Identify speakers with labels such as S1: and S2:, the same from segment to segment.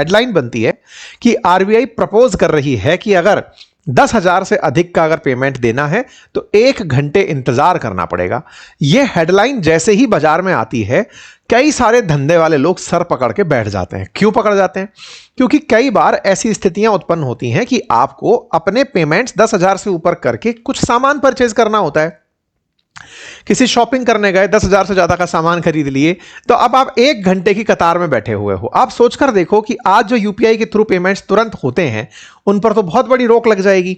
S1: Headline बनती है कि आरबीआई प्रपोज कर रही है कि अगर 10,000 से अधिक का अगर पेमेंट देना है तो 1 घंटे इंतजार करना पड़ेगा। यह हेडलाइन जैसे ही बाजार में आती है, कई सारे धंधे वाले लोग सर पकड़ के बैठ जाते हैं। क्यों पकड़ जाते हैं? क्योंकि कई बार ऐसी स्थितियां उत्पन्न होती हैं कि आपको अपने पेमेंट्स 10,000 से ऊपर करके कुछ सामान परचेज करना होता है। किसी शॉपिंग करने गए, 10,000 से ज्यादा का सामान खरीद लिए, तो अब आप 1 घंटे की कतार में बैठे हुए हो। आप सोचकर देखो कि आज जो यूपीआई के थ्रू पेमेंट्स तुरंत होते हैं, उन पर तो बहुत बड़ी रोक लग जाएगी।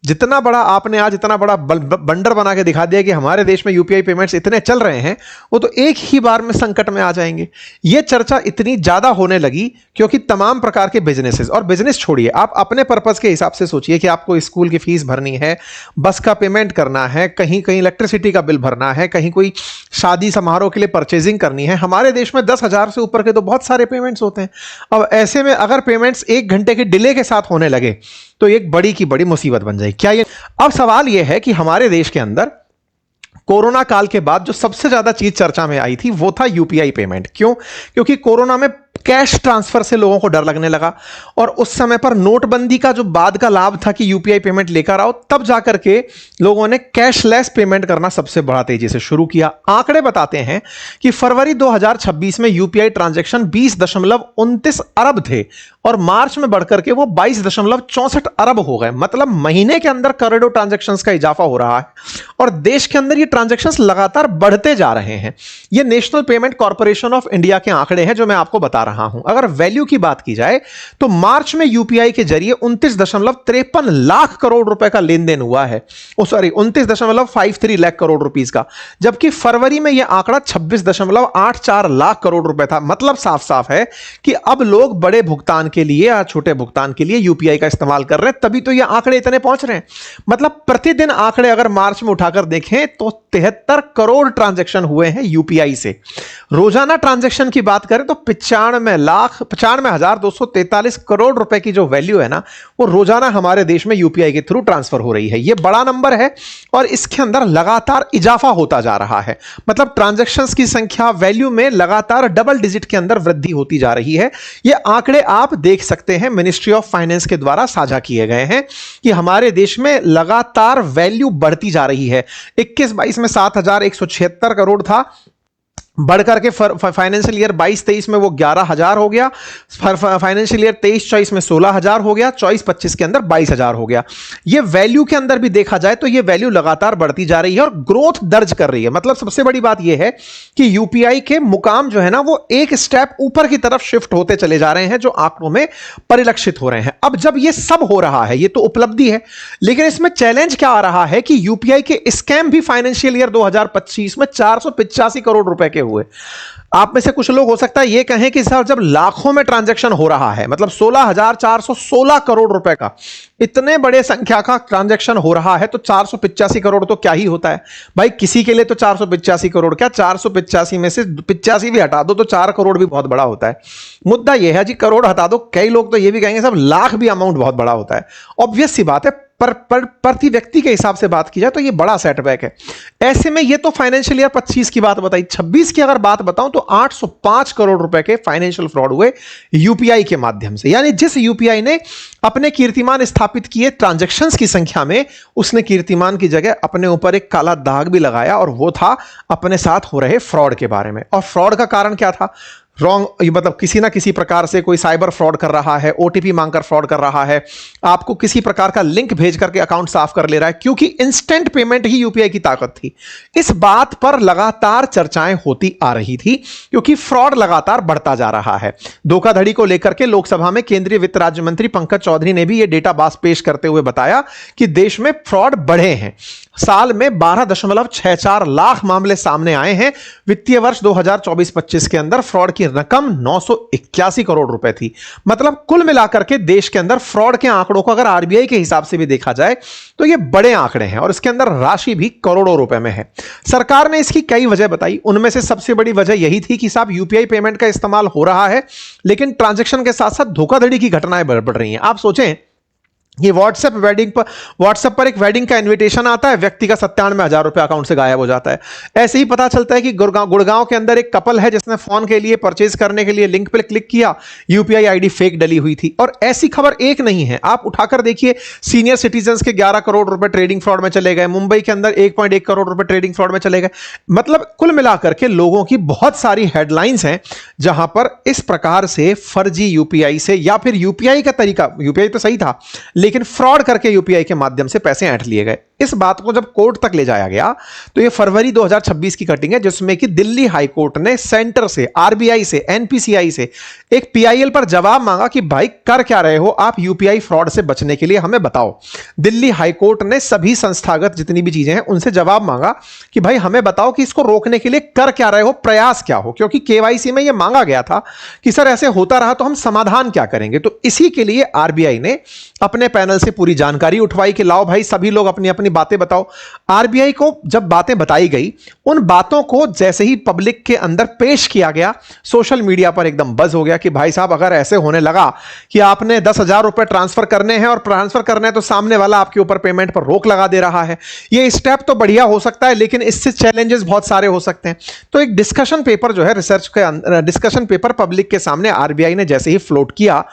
S1: जितना बड़ा आपने आज इतना बड़ा बंडर बना के दिखा दिया कि हमारे देश में यूपीआई पेमेंट्स इतने चल रहे हैं, वो तो एक ही बार में संकट में आ जाएंगे। ये चर्चा इतनी ज्यादा होने लगी क्योंकि तमाम प्रकार के बिजनेसेस, और बिजनेस छोड़िए, आप अपने पर्पस के हिसाब से सोचिए कि आपको स्कूल की फीस भरनी है, बस का पेमेंट करना है, कहीं कहीं इलेक्ट्रिसिटी का बिल भरना है, कहीं कोई शादी समारोह के लिए परचेजिंग करनी है। हमारे देश में 10,000 से ऊपर के तो बहुत सारे पेमेंट्स होते हैं। अब ऐसे में अगर पेमेंट्स 1 घंटे के डिले के साथ होने लगे तो एक बड़ी की बड़ी मुसीबत बन जाएगी। क्या ये अब सवाल यह है कि हमारे देश के अंदर कोरोना काल के बाद जो सबसे ज्यादा चीज चर्चा में आई थी वो था यूपीआई पेमेंट। क्यों? क्योंकि कोरोना में कैश ट्रांसफर से लोगों को डर लगने लगा, और उस समय पर नोटबंदी का जो बाद का लाभ था कि यूपीआई पेमेंट लेकर आओ, तब जाकर के लोगों ने कैशलेस पेमेंट करना सबसे बड़ा तेजी से शुरू किया। आंकड़े बताते हैं कि फरवरी 2026 में यूपीआई ट्रांजैक्शन 20.29 अरब थे और मार्च में बढ़कर के वो 22.64 अरब हो गए। मतलब महीने के अंदर करोड़ों ट्रांजैक्शंस का इजाफा हो रहा है और देश के अंदर ये ट्रांजैक्शंस लगातार बढ़ते जा रहे हैं। ये national payment corporation of India के आंकड़े हैं जो मैं आपको बता रहा हूं। अगर वैल्यू की बात की जाए तो मार्च में यूपीआई के जरिए 29.53 लाख करोड़ रुपए का लेन देन हुआ है। 29.53 लाख करोड़ रुपीस का, जबकि फरवरी में यह आंकड़ा 26.84 लाख करोड़ रुपए था। मतलब साफ साफ है कि अब लोग बड़े भुगतान के लिए या छोटे भुगतान के लिए यूपीआई का इस्तेमाल कर रहे हैं, तभी तो यह आंकड़े इतने पहुंच रहे हैं। मतलब प्रतिदिन आंकड़े अगर मार्च में उठाकर देखें तो 73 करोड़ ट्रांजैक्शन हुए हैं यूपीआई से। रोजाना ट्रांजैक्शन की बात करें तो 95,9243 करोड़ रुपए की जो वैल्यू है ना, वो रोजाना हमारे देश में यूपीआई के थ्रू ट्रांसफर हो रही है। ये बड़ा नंबर है और इसके अंदर लगातार इजाफा होता जा रहा है। मतलब ट्रांजैक्शंस की संख्या, वैल्यू में लगातार डबल डिजिट के अंदर वृद्धि होती जा रही है। ये आंकड़े आप देख सकते हैं, मिनिस्ट्री ऑफ फाइनेंस के द्वारा साझा किए गए हैं कि हमारे देश में लगातार वैल्यू बढ़ती जा रही है। 21-22 में 7,176 करोड़ था, बढ़कर के फाइनेंशियल ईयर 22-23 में वो 11,000 हो गया, फाइनेंशियल ईयर 23-24 में 16,000 हो गया, 24-25 के अंदर 22,000 हो गया। ये वैल्यू के अंदर भी देखा जाए तो ये वैल्यू लगातार बढ़ती जा रही है और ग्रोथ दर्ज कर रही है। मतलब सबसे बड़ी बात ये है कि यूपीआई के मुकाम जो है ना, वो एक स्टेप ऊपर की तरफ शिफ्ट होते चले जा रहे हैं, जो आंकड़ों में परिलक्षित हो रहे हैं। अब जब ये सब हो रहा है, ये तो उपलब्धि है, लेकिन इसमें चैलेंज क्या आ रहा है कि यूपीआई के स्कैम भी फाइनेंशियल ईयर 2025 में 485 करोड़ रुपए के हुए। आप में से कुछ लोग हो सकता है ये कहें कि सर, जब लाखों में ट्रांजैक्शन हो रहा है, मतलब 16,416 करोड़ रुपए का इतने बड़े संख्या का ट्रांजैक्शन हो रहा है, तो 485 करोड़ तो क्या ही होता है भाई। किसी के लिए तो 485 करोड़ क्या, 485 में से 85 भी हटा दो तो 4 करोड़ भी बहुत बड़ा होता है। मुद्दा यह है जी, करोड़ हटा दो, कई लोग तो ये भी कहेंगे सब लाख भी अमाउंट बहुत बड़ा होता है। ऑब्वियस सी बात है, पर प्रति व्यक्ति के हिसाब से बात की जाए तो ये बड़ा सेटबैक है। ऐसे में ये तो फाइनेंशियल ईयर 25 की बात बताई, 26 की अगर बात बताऊं तो 805 करोड़ रुपए के फाइनेंशियल फ्रॉड हुए यूपीआई के माध्यम से। यानी जिस यूपीआई ने अपने कीर्तिमान स्थापित किए ट्रांजैक्शंस की संख्या में, उसने कीर्तिमान की जगह अपने ऊपर एक काला दाग भी लगाया, और वो था अपने साथ हो रहे फ्रॉड के बारे में। और फ्रॉड का कारण क्या था? रॉन्ग, मतलब किसी ना किसी प्रकार से कोई साइबर फ्रॉड कर रहा है, ओटीपी मांगकर फ्रॉड कर रहा है, आपको किसी प्रकार का लिंक भेज करके अकाउंट साफ कर ले रहा है, क्योंकि इंस्टेंट पेमेंट ही यूपीआई की ताकत थी। इस बात पर लगातार चर्चाएं होती आ रही थी क्योंकि फ्रॉड लगातार बढ़ता जा रहा है। धोखाधड़ी को लेकर के लोकसभा में केंद्रीय वित्त राज्य मंत्री पंकज चौधरी ने भी यह डेटा पेश करते हुए बताया कि देश में फ्रॉड बढ़े हैं। साल में 12.64 लाख मामले सामने आए हैं। वित्तीय वर्ष 2024-25 के अंदर फ्रॉड की रकम 981 करोड़ रुपए थी। मतलब कुल मिलाकर के देश के अंदर फ्रॉड के आंकड़ों को अगर आरबीआई के हिसाब से भी देखा जाए तो ये बड़े आंकड़े हैं और इसके अंदर राशि भी करोड़ों रुपए में है। सरकार ने इसकी कई वजह बताई, उनमें से सबसे बड़ी वजह यही थी कि साहब यूपीआई पेमेंट का इस्तेमाल हो रहा है, लेकिन ट्रांजैक्शन के साथ साथ धोखाधड़ी की घटनाएं बढ़ रही हैं। आप सोचें ये व्हाट्सएप पर एक वेडिंग का इनविटेशन आता है, व्यक्ति का 97,000 रुपए अकाउंट से गायब हो जाता है। ऐसे ही पता चलता है कि गुड़गांव के अंदर एक कपल है जिसने फोन के लिए परचेज करने के लिए लिंक पर क्लिक किया, यूपीआई आईडी फेक डली हुई थी। और ऐसी खबर एक नहीं है, आप उठाकर देखिए, सीनियर सिटीजन के 11 करोड़ रुपए ट्रेडिंग फ्रॉड में चले गए, मुंबई के अंदर 1.1 करोड़ रुपए ट्रेडिंग फ्रॉड में चले गए। मतलब कुल मिलाकर के लोगों की बहुत सारी हेडलाइंस हैं जहां पर इस प्रकार से फर्जी यूपीआई से, या फिर यूपीआई का तरीका, यूपीआई तो सही था लेकिन फ्रॉड करके यूपीआई के माध्यम से पैसे ऐंठ लिए गए। इस बात को जब कोर्ट तक ले जाया गया तो यह फरवरी 2026 की कटिंग है, जिसमें कि दिल्ली हाई कोर्ट ने सेंटर से, आरबीआई से, एनपीसीआई से एक पीआईएल पर जवाब मांगा कि भाई कर क्या रहे हो आप, यूपीआई फ्रॉड से बचने के लिए हमें बताओ। दिल्ली हाई कोर्ट ने सभी संस्थागत जितनी भी चीजें हैं उनसे जवाब मांगा कि भाई हमें बताओ कि इसको रोकने के लिए कर क्या रहे हो, प्रयास क्या हो, क्योंकि केवाईसी में यह मांगा गया था कि सर ऐसे होता रहा तो हम समाधान क्या करेंगे। तो इसी के लिए आरबीआई ने अपने पैनल से पूरी जानकारी उठवाई कि लाओ भाई सभी लोग अपनी अपनी बातें बताओ। आरबीआई को जब बातें बताई गई, उन बातों को जैसे ही पब्लिक के अंदर पेश किया गया, सोशल मीडिया पर एकदम बज़ हो गया कि भाई साहब अगर ऐसे होने लगा कि आपने 10,000 रुपए ट्रांसफर करने हैं और ट्रांसफर करने हैं तो सामने वाला आपके ऊपर पेमेंट पर रोक लगा दे रहा है, ये स्टेप तो बढ़िया हो सकता है लेकिन इससे चैलेंजेस बहुत सारे हो सकते हैं। तो एक डिस्कशन पेपर जो है, रिसर्च के डिस्कशन पेपर पब्लिक के सामने आरबीआई ने जैसे ही फ्लोट किया,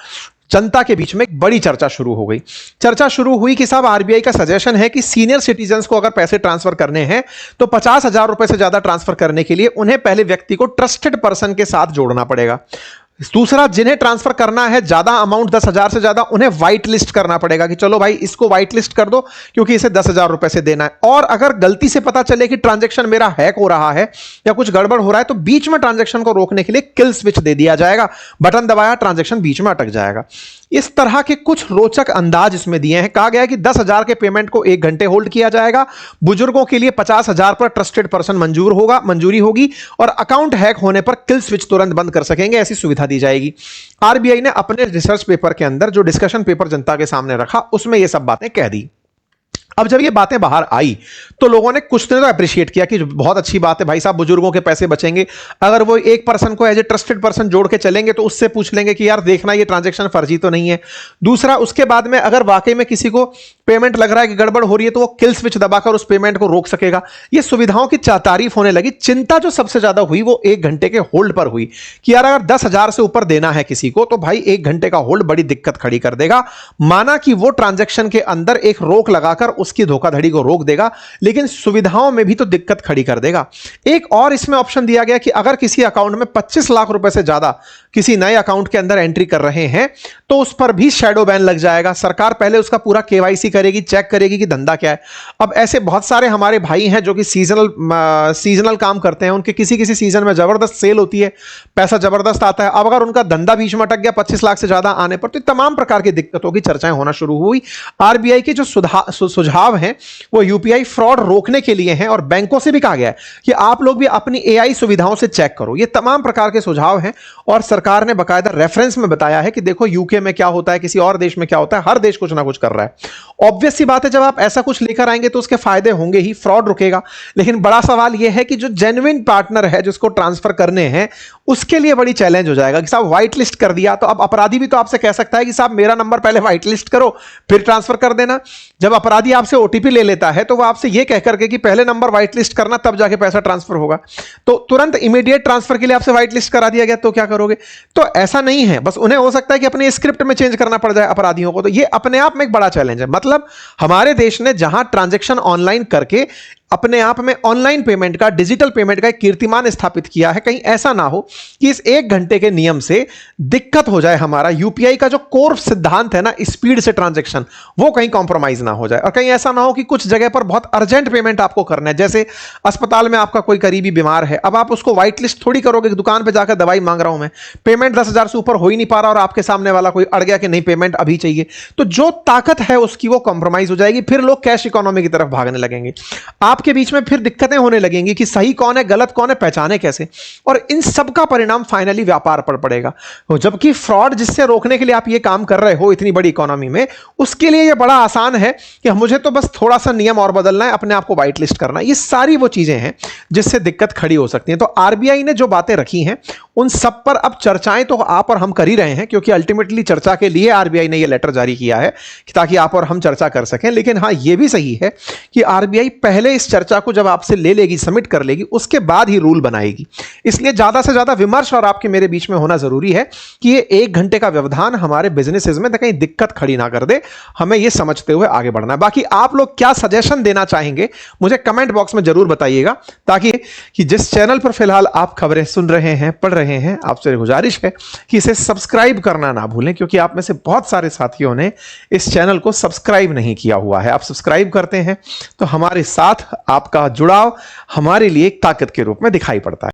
S1: जनता के बीच में एक बड़ी चर्चा शुरू हो गई। चर्चा शुरू हुई कि साहब आरबीआई का सजेशन है कि सीनियर सिटीजन्स को अगर पैसे ट्रांसफर करने हैं तो 50,000 रुपए से ज्यादा ट्रांसफर करने के लिए उन्हें पहले व्यक्ति को ट्रस्टेड पर्सन के साथ जोड़ना पड़ेगा। दूसरा, जिन्हें ट्रांसफर करना है ज्यादा अमाउंट 10,000 से ज्यादा, उन्हें व्हाइट लिस्ट करना पड़ेगा कि चलो भाई इसको व्हाइट लिस्ट कर दो क्योंकि इसे 10,000 रुपए से देना है। और अगर गलती से पता चले कि ट्रांजैक्शन मेरा हैक हो रहा है या कुछ गड़बड़ हो रहा है तो बीच में ट्रांजैक्शन को रोकने के लिए किल स्विच दे दिया जाएगा, बटन दबाया ट्रांजैक्शन बीच में अटक जाएगा। इस तरह के कुछ रोचक अंदाज इसमें दिए हैं। कहा गया है कि 10,000 के पेमेंट को 1 घंटे होल्ड किया जाएगा, बुजुर्गों के लिए 50,000 पर ट्रस्टेड पर्सन मंजूरी होगी और अकाउंट हैक होने पर किल स्विच तुरंत बंद कर सकेंगे, ऐसी सुविधा दी जाएगी। आरबीआई ने अपने रिसर्च पेपर के अंदर जो डिस्कशन पेपर जनता के सामने रखा उसमें यह सब बातें कह दी। अब जब ये बातें बाहर आई तो लोगों ने कुछ ने तो अप्रिशिएट किया कि बहुत अच्छी बात है भाई साहब, बुजुर्गों के पैसे बचेंगे। अगर वो एक पर्सन को एज ए ट्रस्टेड पर्सन जोड़ के चलेंगे तो उससे पूछ लेंगे कि यार देखना ये ट्रांजैक्शन फर्जी तो नहीं है। दूसरा, उसके बाद में अगर वाकई में किसी को पेमेंट लग रहा है कि गड़बड़ हो रही है तो वो किल स्विच दबाकर उस पेमेंट को रोक सकेगा। ये सुविधाओं की तारीफ होने लगी। चिंता जो सबसे ज्यादा हुई वो 1 घंटे के होल्ड पर हुई कि यार अगर 10,000 से ऊपर देना है किसी को तो भाई 1 घंटे का होल्ड बड़ी दिक्कत खड़ी कर देगा। माना कि वो ट्रांजैक्शन के अंदर एक रोक लगाकर उसकी धोखाधड़ी को रोक देगा, लेकिन सुविधाओं में भी तो दिक्कत खड़ी कर देगा। एक और इसमें ऑप्शन दिया गया कि अगर किसी अकाउंट में 25 लाख रुपए से ज्यादा किसी नए अकाउंट के अंदर एंट्री कर रहे हैं तो उस पर भी शैडो बैन लग जाएगा। सरकार पहले उसका पूरा केवाईसी करेगी, चेक करेगी कि धंधा क्या है। अब ऐसे बहुत सारे हमारे भाई हैं जो कि सीजनल काम करते हैं, उनके किसी किसी सीजन में जबरदस्त सेल होती है, पैसा जबरदस्त आता है। अब अगर उनका धंधा बीच में अटक गया 25 लाख से ज्यादा आने पर तो तमाम प्रकार की दिक्कतों की चर्चाएं होना शुरू हुई। आरबीआई के जो सुझाव हैं वो यूपीआई फ्रॉड रोकने के लिए हैं और बैंकों से भी कहा गया है कि आप लोग भी अपनी एआई सुविधाओं से चेक करो। ये तमाम प्रकार के सुझाव हैं और सरकार ने बकायदा रेफरेंस में बताया है कि देखो यूके में क्या होता है, किसी और देश में क्या होता है, हर देश कुछ ना कुछ कर रहा है। ऑब्वियस सी बात है, जब आप ऐसा कुछ लेकर आएंगे तो उसके फायदे होंगे ही, फ्रॉड रुकेगा। लेकिन बड़ा सवाल यह है कि जो जेन्युइन पार्टनर है जिसको ट्रांसफर करने हैं उसके लिए बड़ी चैलेंज हो जाएगा कि साहब व्हाइट लिस्ट कर दिया तो अब अपराधी भी तो आपसे कह सकता है कि साहब मेरा नंबर पहले व्हाइट लिस्ट करो फिर ट्रांसफर कर देना। जब अपराधी आपसे ओटीपी ले लेता है तो वो आपसे यह कह करके कि पहले नंबर व्हाइट लिस्ट करना तब जाके पैसा ट्रांसफर होगा, तो तुरंत इमीडिएट ट्रांसफर के लिए आपसे व्हाइट लिस्ट करा दिया गया तो क्या करोगे? तो ऐसा नहीं है, बस उन्हें हो सकता है कि अपने स्क्रिप्ट में चेंज करना पड़ जाए अपराधियों को। तो ये अपने आप में एक बड़ा चैलेंज है। मतलब हमारे देश ने जहां ट्रांजैक्शन ऑनलाइन करके अपने आप में ऑनलाइन पेमेंट का, डिजिटल पेमेंट का एक कीर्तिमान स्थापित किया है, कहीं ऐसा ना हो कि इस 1 घंटे के नियम से दिक्कत हो जाए। हमारा यूपीआई का जो कोर सिद्धांत है ना, स्पीड से ट्रांजैक्शन, वो कहीं कॉम्प्रोमाइज ना हो जाए। और कहीं ऐसा ना हो कि कुछ जगह पर बहुत अर्जेंट पेमेंट आपको करना है, जैसे अस्पताल में आपका कोई करीबी बीमार है, अब आप उसको व्हाइट लिस्ट थोड़ी करोगे कि दुकान पर जाकर दवाई मांग रहा हूं मैं, पेमेंट 10,000 से ऊपर हो ही नहीं पा रहा और आपके सामने वाला कोई अड़ गया कि नहीं पेमेंट अभी चाहिए, तो जो ताकत है उसकी वो कॉम्प्रोमाइज हो जाएगी, फिर लोग कैश इकोनॉमी की तरफ भागने लगेंगे। आपके बीच में फिर दिक्कतें होने लगेंगी कि सही कौन है, गलत कौन है, पहचाने कैसे, और इन सब का परिणाम फाइनली व्यापार पर पड़ेगा। जबकि फ्रॉड जिससे रोकने के लिए आप ये काम कर रहे हो इतनी बड़ी इकोनॉमी में, उसके लिए ये बड़ा आसान है कि मुझे तो बस थोड़ा सा नियम और बदलना है, अपने आप को वाइट लिस्ट करना है। ये सारी वो चीजें हैं जिससे दिक्कत खड़ी हो सकती है। तो आरबीआई ने जो बातें रखी हैं उन सब पर अब चर्चाएं तो आप और हम कर ही रहे हैं, क्योंकि अल्टीमेटली चर्चा के लिए आरबीआई ने यह लेटर जारी किया है ताकि आप और हम चर्चा कर सकें। लेकिन हाँ, यह भी सही है कि आरबीआई पहले इस चर्चा को जब आपसे ले लेगी, सबमिट कर लेगी, उसके बाद ही रूल बनाएगी। इसलिए ज्यादा से ज्यादा विमर्श और आपके मेरे बीच में होना जरूरी है कि ये 1 घंटे का व्यवधान हमारे बिजनेसेस में कहीं दिक्कत खड़ी ना कर दे। हमें यह समझते हुए आगे बढ़ना है। बाकी आप लोग क्या सजेशन देना चाहेंगे मुझे कमेंट बॉक्स में जरूर बताइएगा, ताकि कि जिस चैनल पर फिलहाल आप खबरें सुन रहे हैं, पढ़ रहे हैं, आपसे गुजारिश है कि इसे सब्सक्राइब करना ना भूलें, क्योंकि आप में से बहुत सारे साथियों ने इस चैनल को सब्सक्राइब नहीं किया हुआ है। आप सब्सक्राइब करते हैं तो हमारे साथ आपका जुड़ाव हमारे लिए एक ताकत के रूप में दिखाई पड़ता है।